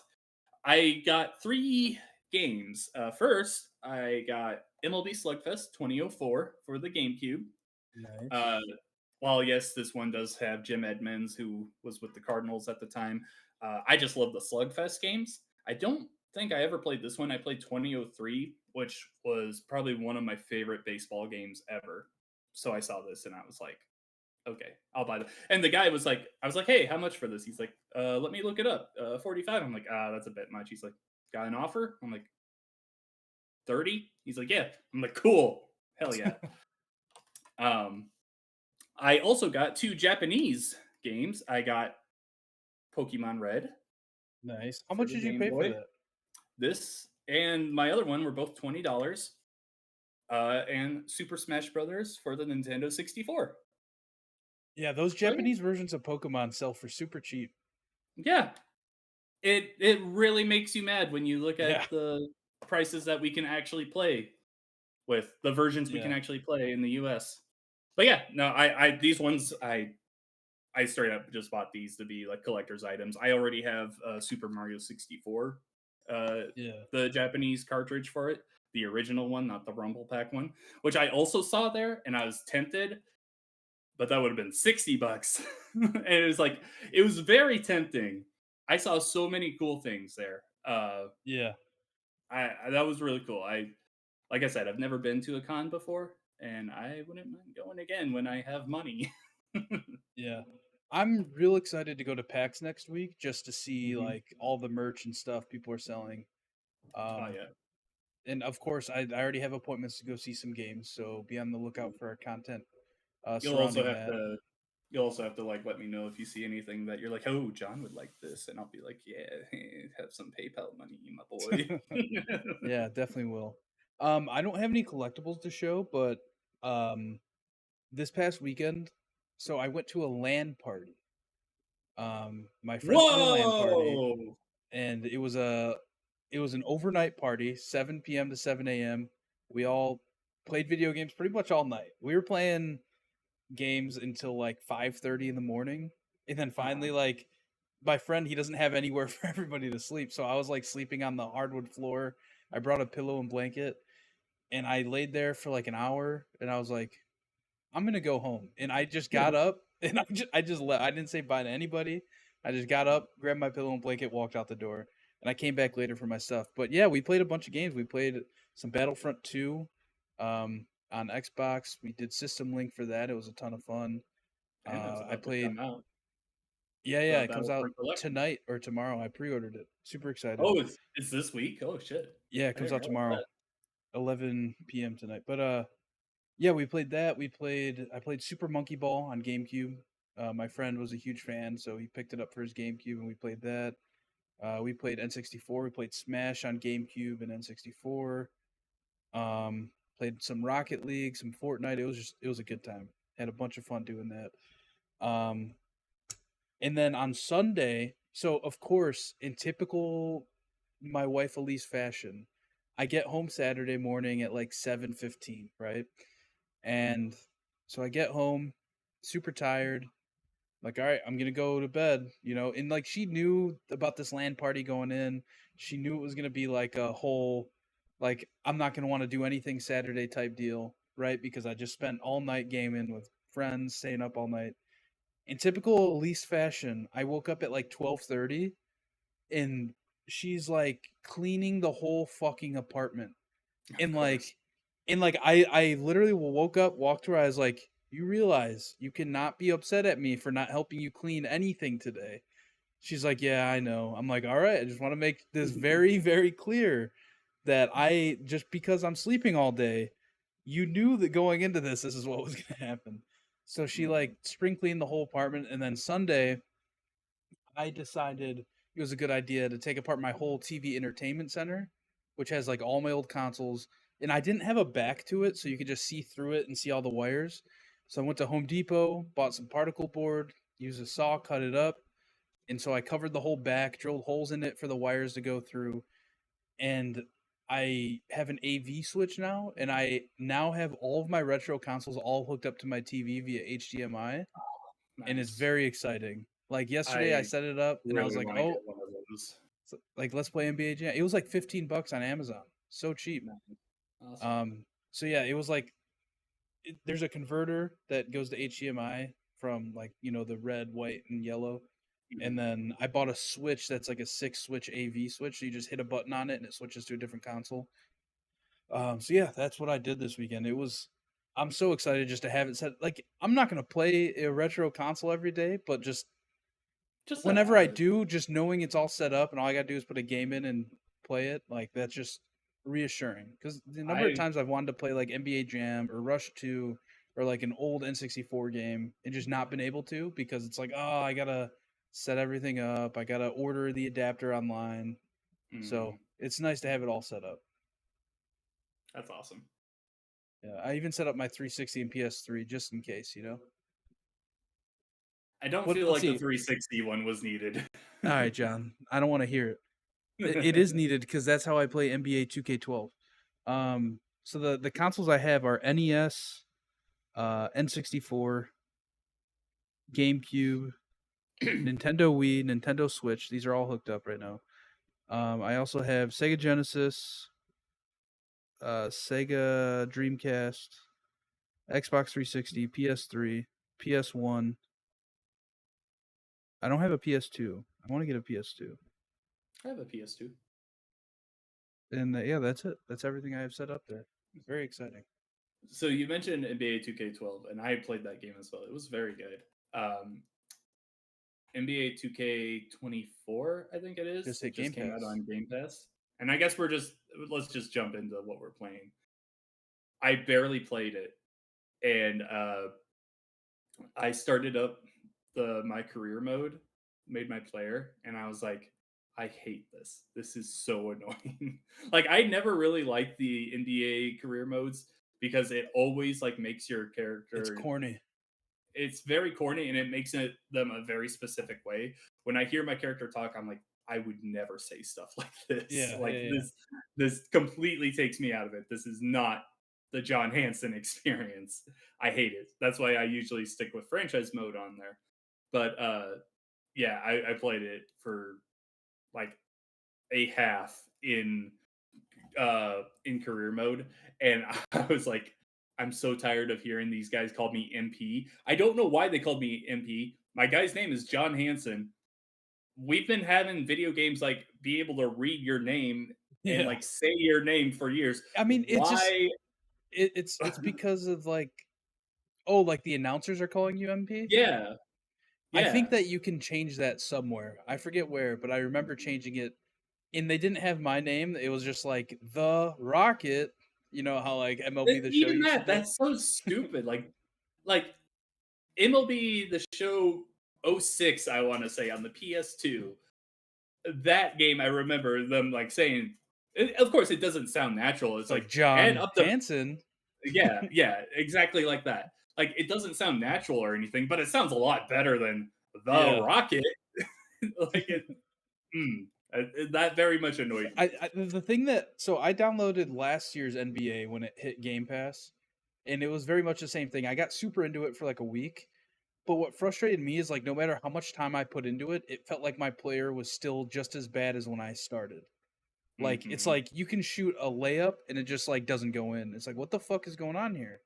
I got 3 games. First, I got MLB Slugfest 2004 for the GameCube. Nice. Uh, while yes, this one does have Jim Edmonds, who was with the Cardinals at the time. I just love the Slugfest games. I don't think I ever played this one. I played 2003, which was probably one of my favorite baseball games ever. So I saw this and I was like, okay, I'll buy them. And the guy was like, I was like, hey, how much for this? He's like, let me look it up. 45. I'm like, that's a bit much. He's like, got an offer? I'm like, 30? He's like, yeah. I'm like, cool. Hell yeah. Um, I also got 2 Japanese games. I got Pokemon Red Nice. How for much the did you Game pay for Boy. that? This and my other one were both $20. And Super Smash Brothers for the Nintendo 64. Yeah, those So yeah, Japanese versions of Pokemon sell for super cheap. yeah, it really makes you mad when you look Yeah, at the prices that we can actually play with the versions we can yeah, actually play in the US. But yeah, no, I these ones I straight up just bought these to be like collector's items. I already have Super Mario 64, uh, yeah. the Japanese cartridge for it, the original one, not the Rumble Pack one, which I also saw there, and I was tempted, but that would have been $60. And it was very tempting. I saw so many cool things there. Yeah, That was really cool. Like I said, I've never been to a con before, and I wouldn't mind going again when I have money. yeah. I'm real excited to go to PAX next week just to see Mhm. like all the merch and stuff people are selling. Oh Um, yeah. and of course, I already have appointments to go see some games, so be on the lookout for our content You'll also surrounding have that. to you'll also have to like let me know if you see anything that you're like, oh, John would like this, and I'll be like, yeah, have some PayPal money, my boy. Yeah, definitely will. I don't have any collectibles to show, but um, this past weekend, so I went to a LAN party. My friend threw a LAN party, Whoa! and it was an overnight party, 7 p.m. to 7 a.m. We all played video games pretty much all night. We were playing games until like 5:30 in the morning, and then finally, like, my friend, he doesn't have anywhere for everybody to sleep, so I was like sleeping on the hardwood floor. I brought a pillow and blanket, and I laid there for like an hour, and I was like, I'm gonna go home. And I just got up and I just left. I didn't say bye to anybody. I just got up, grabbed my pillow and blanket, walked out the door, and I came back later for my stuff. But yeah, we played a bunch of games. We played some Battlefront 2 on Xbox. We did System Link for that. It was a ton of fun. And that's I about to played. come out. Yeah, yeah, The it comes out Battlefront Collection. tonight or tomorrow. I pre-ordered it. Super excited. Oh, it's this week. Oh shit! Yeah, it I comes didn't out realize tomorrow, that. 11 p.m. tonight. But yeah, we played that. I played Super Monkey Ball on GameCube. My friend was a huge fan, so he picked it up for his GameCube, and we played that. We played N64. We played Smash on GameCube and N64. Played some Rocket League, some Fortnite. It was a good time. Had a bunch of fun doing that. And then on Sunday, so of course, in typical my wife Elise fashion, I get home Saturday morning at like 7:15, right? And so I get home super tired, like, all right, I'm gonna go to bed, and like she knew about this land party going in. She knew it was gonna be like a whole, like, I'm not gonna want to do anything Saturday type deal, right? Because I just spent all night gaming with friends, staying up all night. In typical Elise fashion, I woke up at like 12:30, and she's like cleaning the whole fucking apartment. Of And course. I literally woke up, walked to her, I was like, you realize you cannot be upset at me for not helping you clean anything today. She's like, yeah, I know. I'm like, all right, I just want to make this very, very clear that I, just because I'm sleeping all day, you knew that going into this is what was going to happen. So she like spring cleaned the whole apartment. And then Sunday, I decided it was a good idea to take apart my whole TV entertainment center, which has like all my old consoles. And I didn't have a back to it, so you could just see through it and see all the wires. So I went to Home Depot, bought some particle board, used a saw, cut it up. And so I covered the whole back, drilled holes in it for the wires to go through. And I have an AV switch now, and I now have all of my retro consoles all hooked up to my TV via HDMI, and it's Nice. very exciting. Like yesterday, I I set it up, and I was really like, want to get "Oh, one of those. like let's play NBA Jam." It was like $15 on Amazon, so cheap. Nice. Awesome. So yeah, it was like there's a converter that goes to HDMI from like the red, white, and yellow, and Mhm. then I bought a switch that's like a 6 switch AV switch. So you just hit a button on it and it switches to a different console. So yeah, that's what I did this weekend. I'm so excited just to have it set. Like, I'm not gonna play a retro console every day, but just Just to whenever I have it. do, just knowing it's all set up and all I gotta do is put a game in and play it, like that's just reassuring. Because the number of I times I've wanted to play like NBA Jam or Rush 2 or like an old N64 game and just not been able to because it's like, oh, I gotta set everything up. I gotta order the adapter online. So mm, it's nice to have it all set up. that's awesome. Yeah, I even set up my 360 and PS3 just in case. I don't What? feel Let's like the see. 360 one was needed. All right, John. I don't want to hear it. It is needed because that's how I play NBA 2K12. So the consoles I have are NES, N64, GameCube, Nintendo Wii, Nintendo Switch. These are all hooked up right now. I also have Sega Genesis, Sega Dreamcast, Xbox 360, PS3, PS1. I don't have a PS2. I want to get a PS2. I have a PS2. And yeah, that's it. That's everything I have set up there. Very exciting. So you mentioned NBA 2K12, and I played that game as well. It was very good. NBA 2K24, I think it is. Just hit It Game just came out Pass. on Game Pass. And I guess let's just jump into what we're playing. I barely played it, and I started up my career mode, made my player, and I was like, I hate this. This is so annoying. Like, I never really liked the NBA career modes because it always like makes your It's character, corny. it's very corny, and it makes them a very specific way. When I hear my character talk, I'm like, I would never say stuff like this. Yeah, Like yeah, yeah. this completely takes me out of it. This is not the John Hanson experience. I hate it. That's why I usually stick with franchise mode on there. But yeah, I played it for like a half in career mode, and I was like, I'm so tired of hearing these guys call me MP. I don't know why they called me MP. My guy's name is John Hanson. We've been having video games like be able to read your name and Yeah. like say your name for years. I mean, it just Why? it's because of like, oh, like the announcers are calling you MP? Yeah, I think yeah. that you can change that somewhere. I forget where, but I remember changing it, and they didn't have my name. It was just like the Rocket. You know how like MLB the Show Even used to that, do it? that's so stupid. Like MLB the Show '06, I want to say on the PS2. That game, I remember them like saying. Of course, it doesn't sound natural. It's It's like like and John up the Hanson. yeah, yeah, exactly like that. Like it doesn't sound natural or anything, but it sounds a lot better than the Yeah. Rocket. like it, that very much annoyed me. The thing that so I downloaded last year's NBA when it hit Game Pass, and it was very much the same thing. I got super into it for like a week, but what frustrated me is like no matter how much time I put into it, it felt like my player was still just as bad as when I started. Like it's Hmm. like you can shoot a layup and it just like doesn't go in. It's like what the fuck is going on here?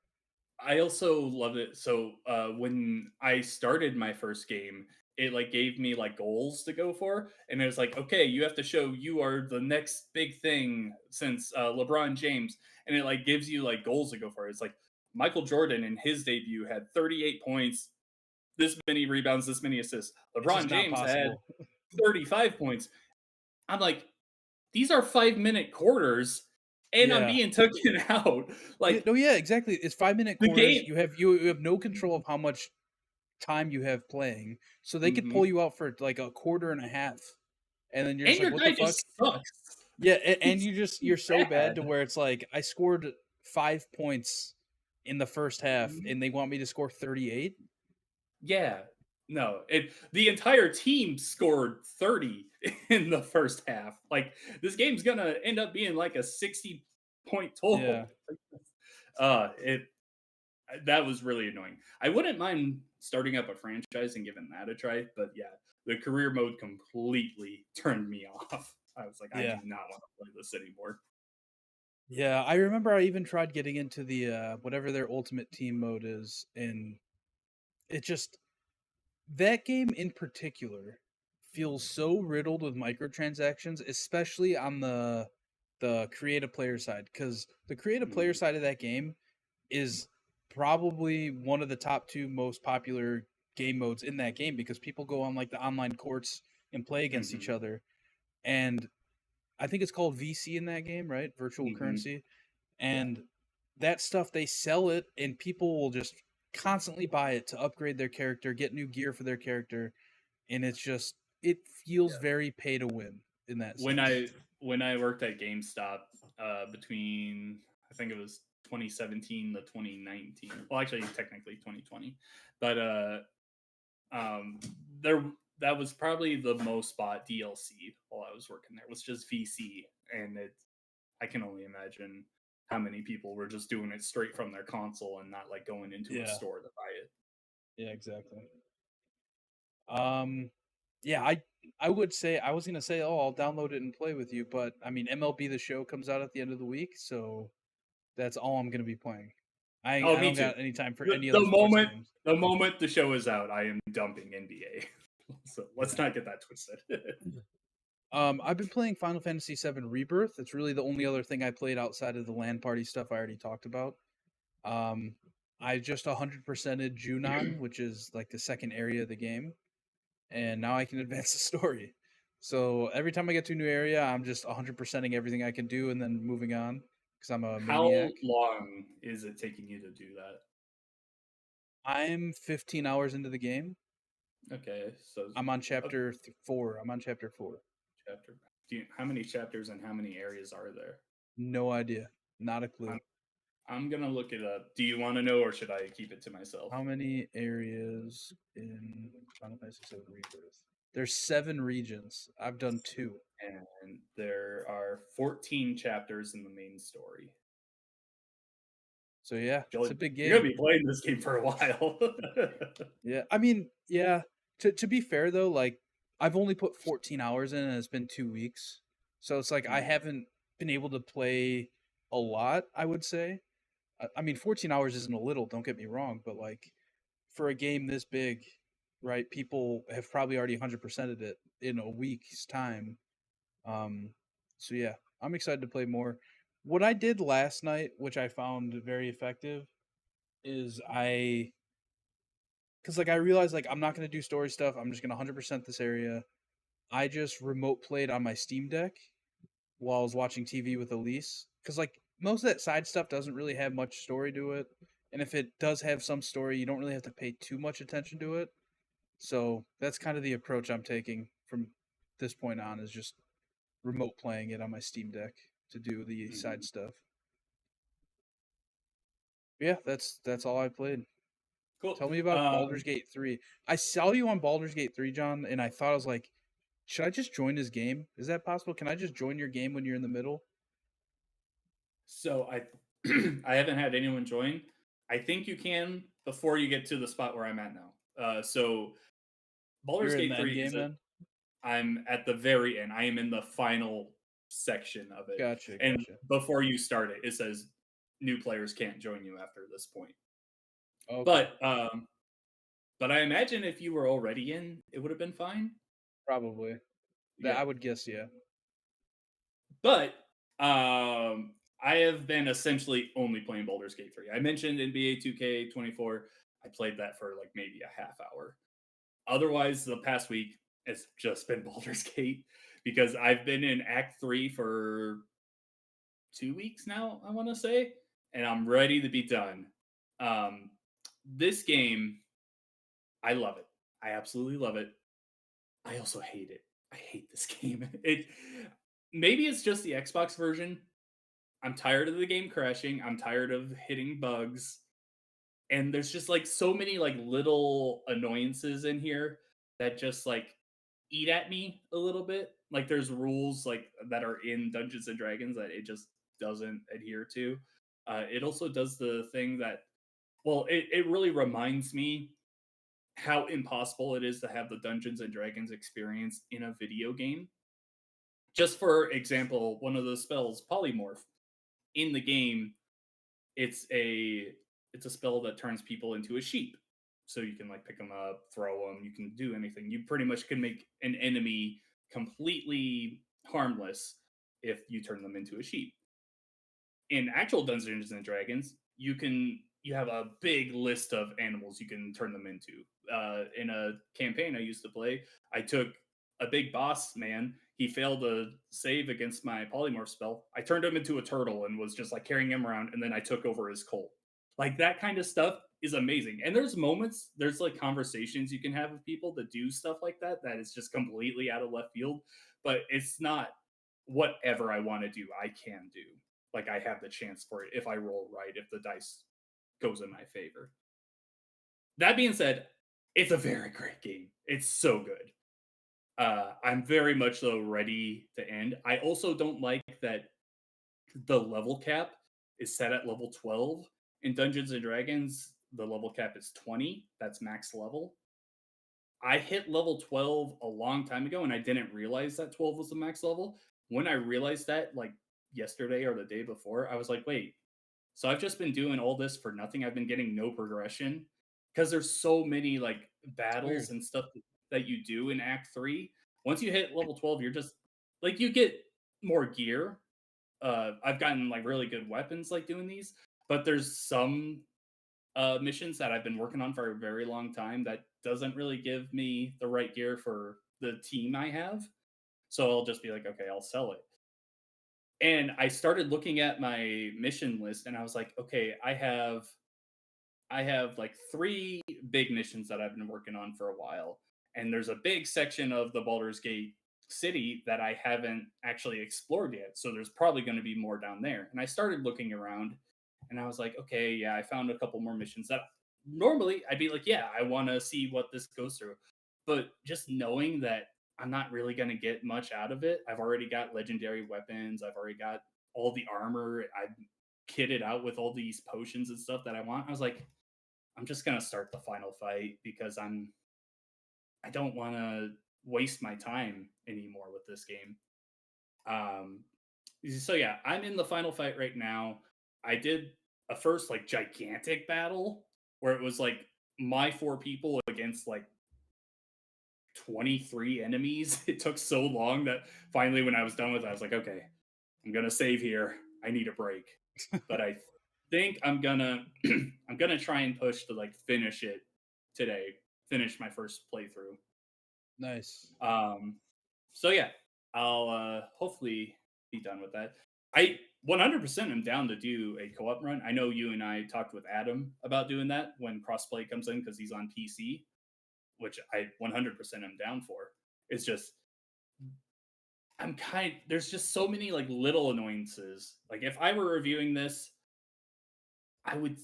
I also loved it. So when I started my first game, it like gave me like goals to go for, and it was like, okay, you have to show you are the next big thing since LeBron James, and it like gives you like goals to go for. It's like Michael Jordan in his debut had 38 points, this many rebounds, this many assists. It's LeBron just not James had possible. 35 points. I'm like, these are 5 minute quarters, and I'm Yeah. being taken out. Yeah, Like no, yeah, exactly. It's 5 minute the quarters. game. You have no control of how much time you have playing. So they could pull Mhm. you out for like a quarter and a half. And then you're And just like, your what the guy fuck? just sucks. Yeah, and He's you're so bad bad. to where it's like I scored 5 points in the first half Mhm. and they want me to score 38. Yeah. No, the entire team scored 30 in the first half. Like this game's gonna end up being like a 60-point Yeah. total. It that was really annoying. I wouldn't mind starting up a franchise and giving that a try, but yeah, the career mode completely turned me off. I was like, I do Yeah. not want to play this anymore. Yeah, I remember I even tried getting into the whatever their ultimate team mode is, and it just that game in particular feels so riddled with microtransactions, especially on the creative player side, because the creative player Mhm. side of that game is probably one of the top two most popular game modes in that game because people go on like the online courts and play against each Mhm. other. And I think it's called VC in that game, right? Virtual Mhm. currency. Yeah. And that stuff they sell it and people will just constantly buy it to upgrade their character, get new gear for their character, and it's just it feels Yeah. very pay to win in that when sense. I when I worked at GameStop between I think it was 2017 to 2019. Well, actually, technically 2020, but um, there that was probably the most bought DLC while I was working there. Was just VC, and I can only imagine how many people were just doing it straight from their console and not like going into a Yeah, store to buy it. yeah, exactly. Um, yeah, I would say I was gonna say, oh, I'll download it and play with you, but I mean, MLB the Show comes out at the end of the week, so that's all I'm gonna be playing. Oh, I me don't too. got any time for The, any the other sports moment games. the moment the show is out, I am dumping NBA. So let's Yeah. not get that twisted. I've been playing Final Fantasy VII Rebirth. It's really the only other thing I played outside of the LAN party stuff I already talked about. Um, I just 100%ed Junon, which is like the second area of the game, and now I can advance the story. So every time I get to a new area, I'm just 100%ing everything I can do and then moving on because I'm a How maniac. long is it taking you to do that? I'm 15 hours into the game. Okay, so I'm on a chapter 4. I'm on chapter 4. chapter. How many chapters and how many areas are there? No idea. Not a I'm clue. I'm gonna look it up. Do you want to know, or should I keep it to myself? How many areas in Final Fantasy VII Rebirth? There's 7 regions. I've done 2. And there are 14 chapters in the main story. So yeah, it's a big You're gonna game. be playing this game for a while. Yeah, I mean, yeah. To be fair though, like I've only put 14 hours in, and it's been 2 weeks, so it's like I Mhm, haven't been able to play a lot. I would say. I mean, 14 hours isn't a little. Don't get me wrong, but like for a game this big, right? People have probably already 100%ed it in a week's time. Um, so yeah, I'm excited to play more. What I did last night, which I found very effective, is because like I realized like I'm not gonna do story stuff. I'm just gonna 100% this area. I just remote played on my Steam Deck while I was watching TV with Elise. Because like most of that side stuff doesn't really have much story to it, and if it does have some story, you don't really have to pay too much attention to it. So that's kind of the approach I'm taking from this point on, is just remote playing it on my Steam Deck to do the side mhm. stuff. Yeah, that's all I played. Cool. Tell me about Baldur's Gate 3. I saw you on Baldur's Gate 3, John, and I thought I was like, should I just join his game? Is that possible? Can I just join your game when you're in the middle? So I I haven't had anyone join. I think you can before you get to the spot where I'm at now. So Baldur's You're in the Gate end 3 is game a then? I'm at the very end. I am in the final section of it. Gotcha, And gotcha. before you start it, it says new players can't join you after this point. Okay, But but I imagine if you were already in, it would have been fine. probably. That Yeah. I would guess, yeah. But I have been essentially only playing Baldur's Gate 3. I mentioned NBA 2K24. I played that for like maybe a half hour. Otherwise, the past week it's just been Baldur's Gate because I've been in Act 3 for 2 weeks now, I want to say, and I'm ready to be done. Um, this game, I love it. I absolutely love it. I also hate it. I hate this game. It maybe it's just the Xbox version. I'm tired of the game crashing. I'm tired of hitting bugs. And there's just like so many like little annoyances in here that just like eat at me a little bit. Like there's rules like that are in Dungeons and Dragons that it just doesn't adhere to. It also does the thing that it really reminds me how impossible it is to have the Dungeons and Dragons experience in a video game. Just for example, one of the spells, polymorph, in the game, it's a it's a spell that turns people into a sheep. So you can like pick them up, throw them, you can do anything. You pretty much can make an enemy completely harmless if you turn them into a sheep. In actual Dungeons and Dragons, you have a big list of animals you can turn them into. In a campaign I used to play, I took a big boss man. He failed a save against my polymorph spell. I turned him into a turtle and was just like carrying him around, and then I took over his colt. Like that kind of stuff is amazing. And there's like conversations you can have with people that do stuff like that that is just completely out of left field, but it's not whatever I want to do, I can do. Like I have the chance for it if I roll right, if the dice goes in my favor. That being said, it's a very great game. It's so good. I'm very much so ready to end. I also don't like that the level cap is set at level 12. In Dungeons and Dragons, the level cap is 20. That's max level. I hit level 12 a long time ago and I didn't realize that 12 was the max level. When I realized that, like yesterday or the day before, I was like, wait, so I've just been doing all this for nothing. I've been getting no progression because there's so many like It's battles weird. and stuff that you do in Act 3. Once you hit level 12, you're just like, you get more gear. I've gotten like really good weapons like doing these, but there's some missions that I've been working on for a very long time that doesn't really give me the right gear for the team I have. So I'll just be like, okay, I'll sell it. And I started looking at my mission list and I was like, okay, I have like three big missions that I've been working on for a while. And there's a big section of the Baldur's Gate city that I haven't actually explored yet. So there's probably going to be more down there. And I started looking around and I was like, okay, yeah, I found a couple more missions that normally I'd be like, yeah, I want to see what this goes through. But just knowing that I'm not really going to get much out of it, I've already got legendary weapons, I've already got all the armor. kitted out with all these potions and stuff that I want. I was like, I'm just gonna start the final fight because I don't want to waste my time anymore with this game. Um, so yeah, I'm in the final fight right now. I did a first like gigantic battle where it was like my 4 people against like 23 enemies. It took so long that finally, when I was done with it, I was like, okay, I'm gonna save here. I need a break, but I think I'm gonna I'm gonna try and push to like finish it today. Finish my first playthrough. Nice. Um, so yeah, I'll hopefully be done with that. I 100% am down to do a co-op run. I know you and I talked with Adam about doing that when crossplay comes in because he's on PC, which I 100% am down for. It's just there's just so many like little annoyances. Like if I were reviewing this, I would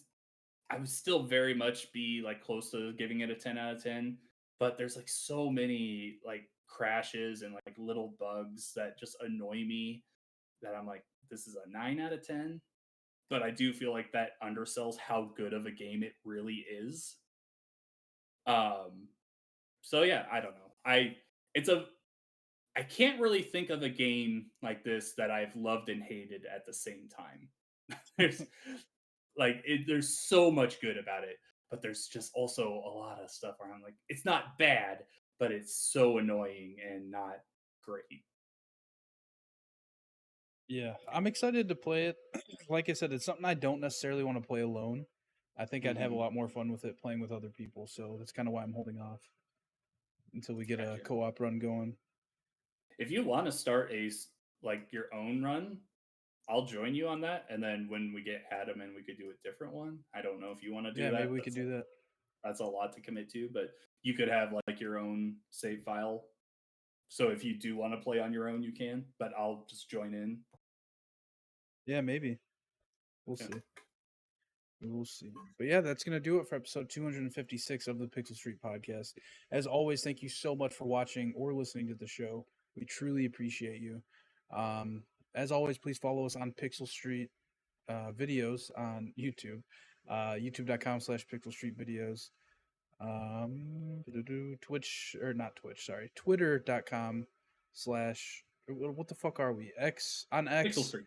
I would still very much be like close to giving it a 10 out of 10, but there's like so many like crashes and like little bugs that just annoy me that I'm like, this is a 9 out of 10. But I do feel like that undersells how good of a game it really is. Um, so yeah, I don't know. It's a I can't really think of a game like this that I've loved and hated at the same time. there's there's so much good about it, but there's just also a lot of stuff where I'm like, it's not bad, but it's so annoying and not great. Yeah, I'm excited to play it. Like I said, it's something I don't necessarily want to play alone. I think I'd have a Hmm. lot more fun with it playing with other people. So that's kind of why I'm holding off until we get a Gotcha. co-op run going. If you want to start like your own run, I'll join you on that, and then when we get Adam in, we could do a different one. I don't know if you want to do Yeah, maybe that. we could do that. That's a lot to commit to, but you could have like your own save file. So if you do want to play on your own, you can. But I'll just join in. Yeah, maybe. We'll Yeah. see. We'll see. But yeah, that's going to do it for episode 256 of the Pixel Street podcast. As always, thank you so much for watching or listening to the show. We truly appreciate you. Um, as always, please follow us on Pixel Street videos on YouTube, youtube.com/Pixel Street videos. Twitch, or not Twitch, sorry, twitter.com slash, what the fuck are we? On Pixel X Street.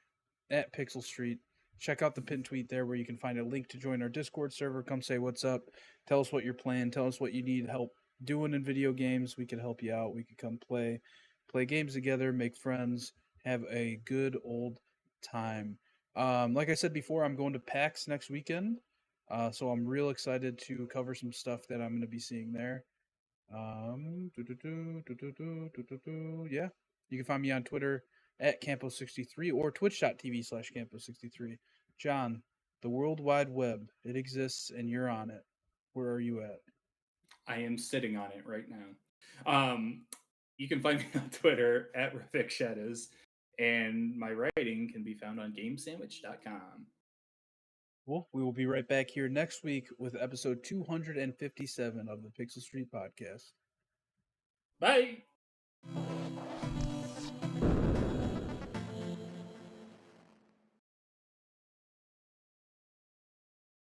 at Pixel Street. Check out the pin tweet there where you can find a link to join our Discord server. Come say what's up. Tell us what you're playing. Tell us what you need help doing in video games. We can help you out. We can come play games together, make friends, have a good old time. Like I said before, I'm going to PAX next weekend. So I'm real excited to cover some stuff that I'm going to be seeing there. Yeah. You can find me on Twitter at Campo63 or twitch.tv/Campo63. John, the World Wide Web, it exists and you're on it. Where are you at? I am sitting on it right now. You can find me on Twitter at Ravik Shadows, and my writing can be found on GameSandwich.com. Well, we will be right back here next week with episode 257 of the Pixel Street Podcast. Bye.